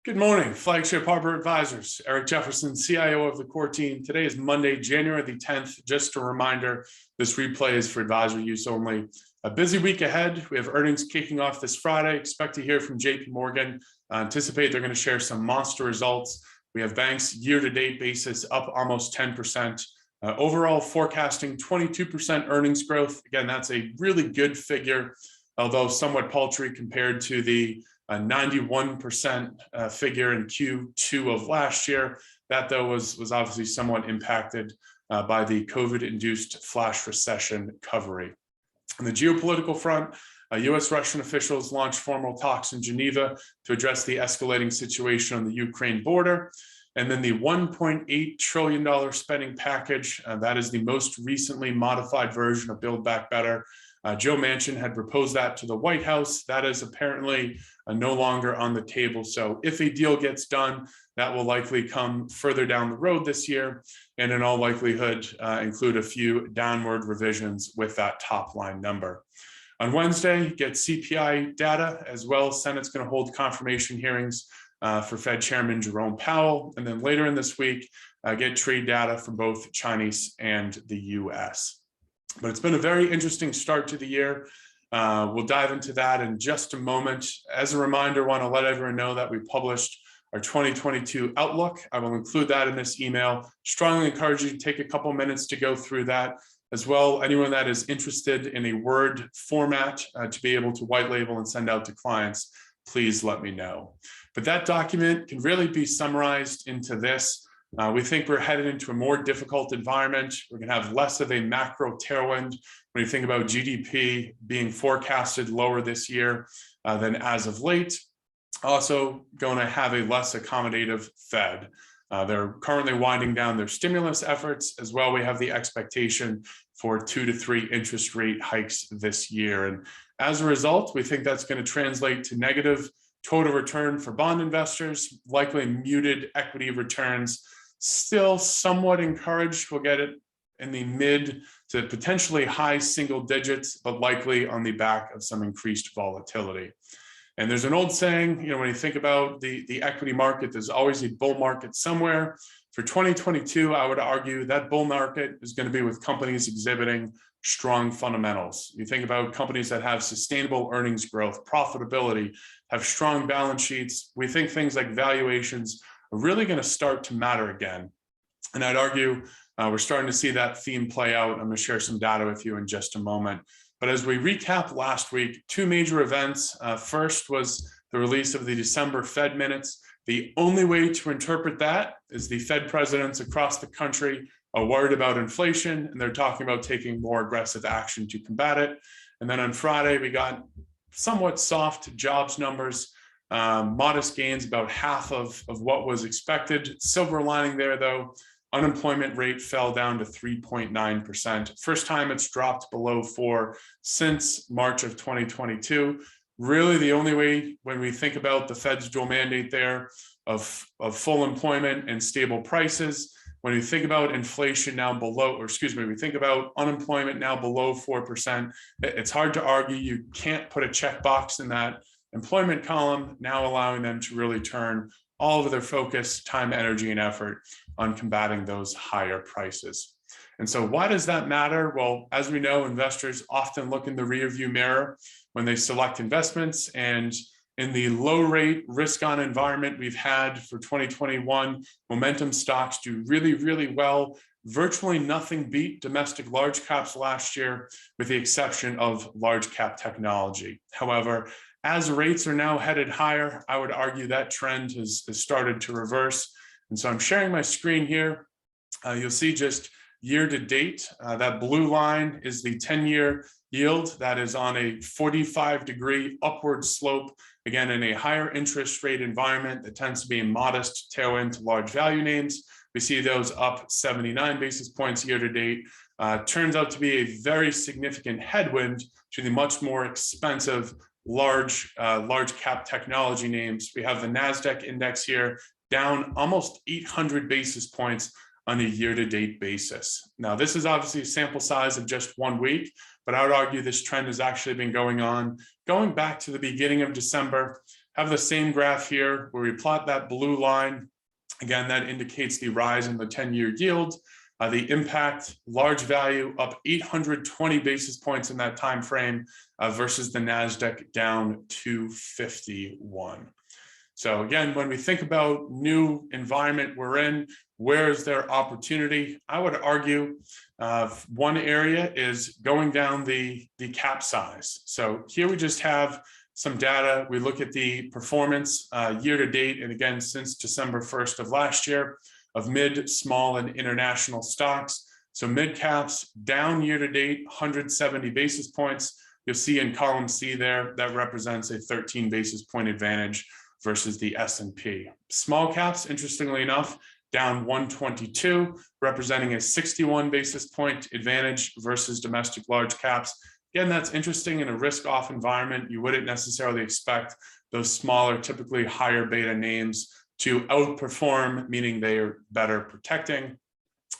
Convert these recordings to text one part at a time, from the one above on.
Good morning, Flagship Harbor Advisors. Eric Jefferson, CIO of the core team. Today is Monday, January the 10th. Just a reminder, this replay is for advisor use only. A busy week ahead. We have earnings kicking off this Friday. Expect to hear from JP Morgan. Anticipate they're going to share some monster results. We have banks year-to-date basis up almost 10%. Overall forecasting 22% earnings growth. Again, that's a really good figure, although somewhat paltry compared to the 91% figure in Q2 of last year. That, though, was obviously somewhat impacted by the COVID-induced flash recession recovery. On the geopolitical front, U.S.-Russian officials launched formal talks in Geneva to address the escalating situation on the Ukraine border. And then the $1.8 trillion spending package, that is the most recently modified version of Build Back Better. Joe Manchin had proposed that to the White House. That is apparently no longer on the table. So if a deal gets done, that will likely come further down the road this year, and in all likelihood include a few downward revisions with that top line number. On Wednesday, get CPI data as well. Senate's going to hold confirmation hearings for Fed Chairman Jerome Powell. And then later in this week, get trade data from both Chinese and the US. But it's been a very interesting start to the year. We'll dive into that in just a moment. As a reminder, I want to let everyone know that we published our 2022 Outlook. I will include that in this email. Strongly encourage you to take a couple minutes to go through that. As well, anyone that is interested in a Word format to be able to white label and send out to clients, please let me know. But that document can really be summarized into this. We think we're headed into a more difficult environment. We're going to have less of a macro tailwind when you think about GDP being forecasted lower this year than as of late. Also going to have a less accommodative Fed. They're currently winding down their stimulus efforts. As well, we have the expectation for 2 to 3 interest rate hikes this year. And as a result, we think that's going to translate to negative total return for bond investors, likely muted equity returns. Still somewhat encouraged. We'll get it in the mid to potentially high single digits, but likely on the back of some increased volatility. And there's an old saying, when you think about the equity market, there's always a bull market somewhere. For 2022, I would argue that bull market is going to be with companies exhibiting strong fundamentals. You think about companies that have sustainable earnings growth, profitability, have strong balance sheets. We think things like valuations are really going to start to matter again. And I'd argue we're starting to see that theme play out. I'm going to share some data with you in just a moment. But as we recap last week, 2 major events. First was the release of the December Fed minutes. The only way to interpret that is the Fed presidents across the country are worried about inflation, and they're talking about taking more aggressive action to combat it. And then on Friday, we got somewhat soft jobs numbers. Modest gains, about half of what was expected. Silver lining there, though, unemployment rate fell down to 3.9%. First time it's dropped below 4 since March of 2022. Really, the only way when we think about the Fed's dual mandate there of full employment and stable prices, when you think about inflation now below, we think about unemployment now below 4%, it's hard to argue you can't put a checkbox in that employment column, now allowing them to really turn all of their focus, time, energy, and effort on combating those higher prices. And so why does that matter? Well, as we know, investors often look in the rearview mirror when they select investments. And in the low rate risk on environment we've had for 2021, momentum stocks do really, really well. Virtually nothing beat domestic large caps last year, with the exception of large cap technology. However, as rates are now headed higher, I would argue that trend has started to reverse. And so I'm sharing my screen here. You'll see just year to date, that blue line is the 10-year yield that is on a 45-degree upward slope. Again, in a higher interest rate environment that tends to be a modest tailwind to large value names. We see those up 79 basis points year to date. Turns out to be a very significant headwind to the much more expensive large cap technology names. We have the NASDAQ index here down almost 800 basis points on a year-to-date basis. Now, this is obviously a sample size of just 1 week, but I would argue this trend has actually been going on, going back to the beginning of December, Have the same graph here where we plot that blue line. Again, that indicates the rise in the 10-year yield. The impact, large value, up 820 basis points in that time frame versus the NASDAQ down 251. So again, when we think about new environment we're in, where is there opportunity? I would argue one area is going down the cap size. So here we just have some data. We look at the performance year to date, and again, since December 1st of last year, of mid, small, and international stocks. So mid caps down year to date, 170 basis points. You'll see in column C there, that represents a 13 basis point advantage versus the S&P. Small caps, interestingly enough, down 122, representing a 61 basis point advantage versus domestic large caps. Again, that's interesting in a risk-off environment. You wouldn't necessarily expect those smaller, typically higher beta names to outperform, meaning they are better protecting.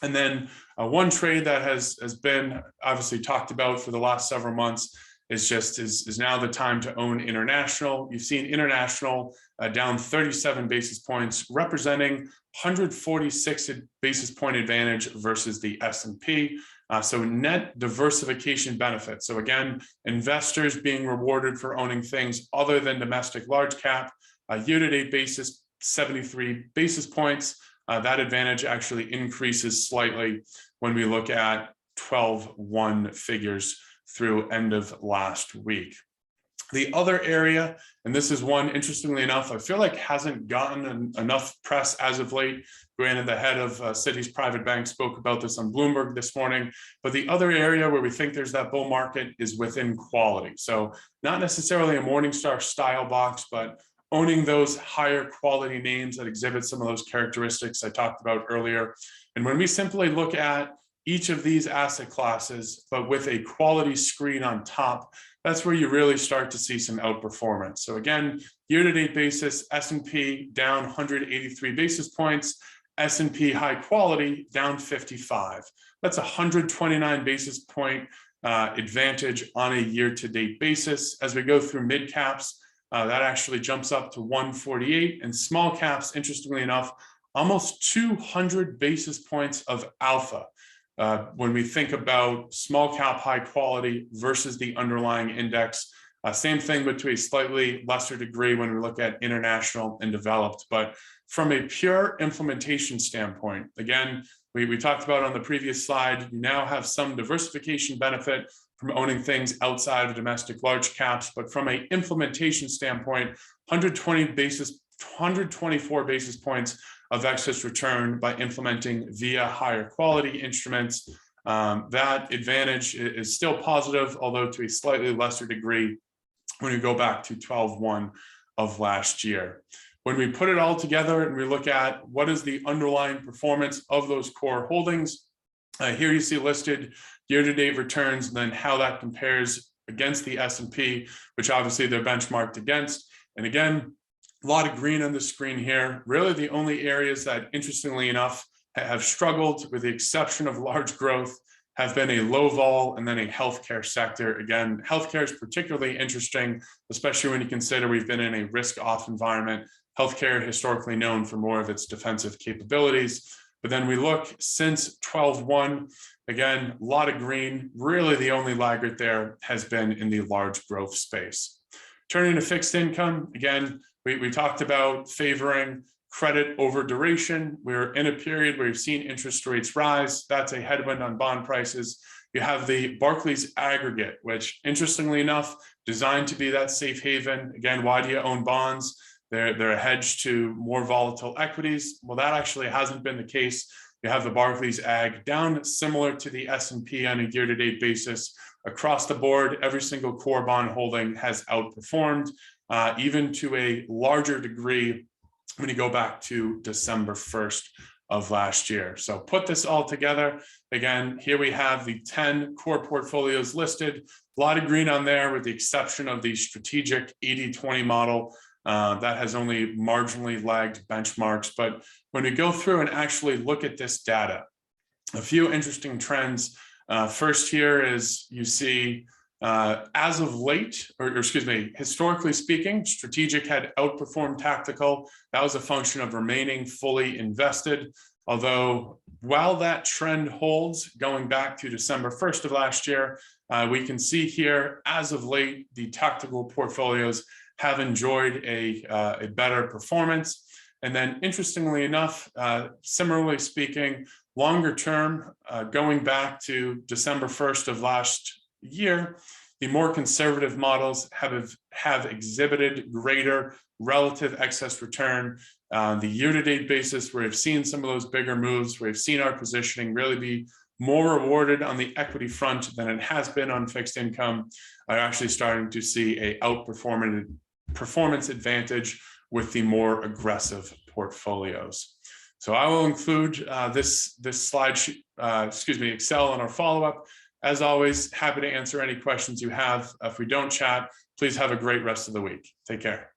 And then one trade that has been obviously talked about for the last several months is now the time to own international. You've seen international down 37 basis points, representing 146 basis point advantage versus the S&P. So net diversification benefit. So again, investors being rewarded for owning things other than domestic large cap. Year-to-date basis, 73 basis points. That advantage actually increases slightly when we look at 12-1 figures through end of last week. The other area, and this is one, interestingly enough, I feel like hasn't gotten enough press as of late. Granted, the head of Citi's private bank spoke about this on Bloomberg this morning, but the other area where we think there's that bull market is within quality. So not necessarily a Morningstar style box, but owning those higher quality names that exhibit some of those characteristics I talked about earlier. And when we simply look at each of these asset classes, but with a quality screen on top, that's where you really start to see some outperformance. So again, year-to-date basis, S&P down 183 basis points, S&P high quality down 55. That's 129 basis point advantage on a year-to-date basis. As we go through mid caps, that actually jumps up to 148, and small caps, interestingly enough, almost 200 basis points of alpha. When we think about small cap high quality versus the underlying index, same thing, but to a slightly lesser degree when we look at international and developed. But from a pure implementation standpoint, again, we talked about on the previous slide, you now have some diversification benefit from owning things outside of domestic large caps. But from an implementation standpoint, 124 basis points of excess return by implementing via higher quality instruments. That advantage is still positive, although to a slightly lesser degree when you go back to 12-1 of last year. When we put it all together and we look at what is the underlying performance of those core holdings, here you see listed year-to-date returns, and then how that compares against the S&P, which obviously they're benchmarked against. And again, a lot of green on the screen here. Really the only areas that, interestingly enough, have struggled, with the exception of large growth, have been a low vol and then a healthcare sector. Again, healthcare is particularly interesting, especially when you consider we've been in a risk-off environment. Healthcare historically known for more of its defensive capabilities. But then we look since 12-1, again, a lot of green. Really the only laggard there has been in the large growth space. Turning to fixed income, again, we talked about favoring credit over duration. We're in a period where we've seen interest rates rise. That's a headwind on bond prices. You have the Barclays aggregate, which interestingly enough, designed to be that safe haven. Again, why do you own bonds? They're a hedge to more volatile equities. Well, that actually hasn't been the case. You have the Barclays Ag down, similar to the S&P on a year-to-date basis. Across the board, every single core bond holding has outperformed, even to a larger degree when you go back to December 1st of last year. So put this all together. Again, here we have the 10 core portfolios listed. A lot of green on there, with the exception of the strategic 80-20 model. That has only marginally lagged benchmarks. But when we go through and actually look at this data, a few interesting trends. First here is you see As of late, or excuse me, historically speaking, strategic had outperformed tactical. That was a function of remaining fully invested. Although, while that trend holds going back to December 1st of last year, we can see here, as of late, the tactical portfolios have enjoyed a better performance. And then, interestingly enough, similarly speaking, longer term, going back to December 1st of last year, the more conservative models have exhibited greater relative excess return. The year-to-date basis, where we've seen some of those bigger moves, where we've seen our positioning really be more rewarded on the equity front than it has been on fixed income, are actually starting to see a performance advantage with the more aggressive portfolios. So I will include this slide sheet, Excel in our follow-up. As always, happy to answer any questions you have. If we don't chat, please have a great rest of the week. Take care.